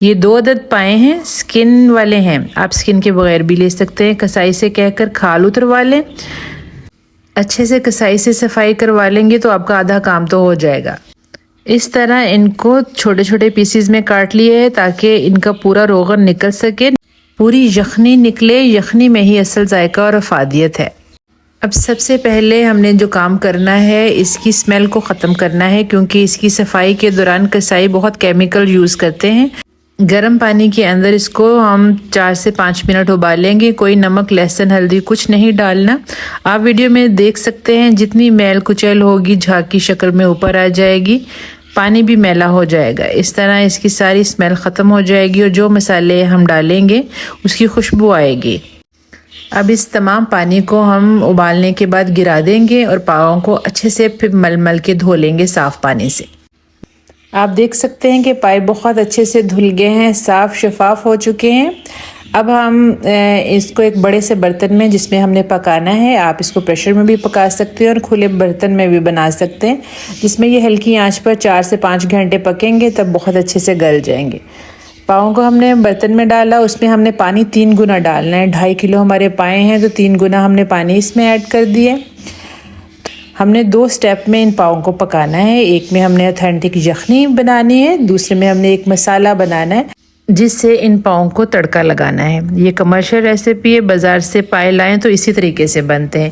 ये 2 अदद पाए हैं, स्किन वाले हैं, आप स्किन के बगैर भी ले सकते हैं। कसाई से कहकर खाल उतरवा लें। अच्छे से कसाई से सफाई करवा लेंगे तो आपका आधा काम तो हो जाएगा। इस तरह इनको छोटे छोटे पीसीज में काट लिए है ताकि इनका पूरा रोगन निकल सके, पूरी यखनी निकले। यखनी में ही असल जायका और अफादियत है। अब सबसे पहले हमने जो काम करना है, इसकी स्मेल को ख़त्म करना है, क्योंकि इसकी सफाई के दौरान कसाई बहुत केमिकल यूज़ करते हैं। गर्म पानी के अंदर इसको हम 4 से 5 मिनट उबालेंगे। कोई नमक, लहसुन, हल्दी कुछ नहीं डालना। आप वीडियो में देख सकते हैं जितनी मैल कुचैल होगी झाग की शक्ल में ऊपर आ जाएगी, पानी भी मैला हो जाएगा। इस तरह इसकी सारी स्मेल ख़त्म हो जाएगी और जो मसाले हम डालेंगे उसकी खुशबू आएगी। अब इस तमाम पानी को हम उबालने के बाद गिरा देंगे और पावों को अच्छे से फिर मल मल के धो लेंगे साफ़ पानी से। आप देख सकते हैं कि पाए बहुत अच्छे से धुल गए हैं, साफ़ शफाफ हो चुके हैं। अब हम इसको एक बड़े से बर्तन में, जिसमें हमने पकाना है, आप इसको प्रेशर में भी पका सकते हैं और खुले बर्तन में भी बना सकते हैं, जिसमें ये हल्की आंच पर 4 से 5 घंटे पकेंगे, तब बहुत अच्छे से गल जाएंगे। पाओं को हमने बर्तन में डाला, उसमें हमने पानी 3 गुना डालना है। 2.5 किलो हमारे पाए हैं तो 3 गुना हमने पानी इसमें ऐड कर दिए। हमने 2 स्टेप में इन पाओं को पकाना है। एक में हमने ऑथेंटिक यखनी बनानी है, दूसरे में हमने एक मसाला बनाना है जिससे इन पाओं को तड़का लगाना है। ये कमर्शियल रेसिपी है, बाज़ार से पाए लाएँ तो इसी तरीके से बनते हैं।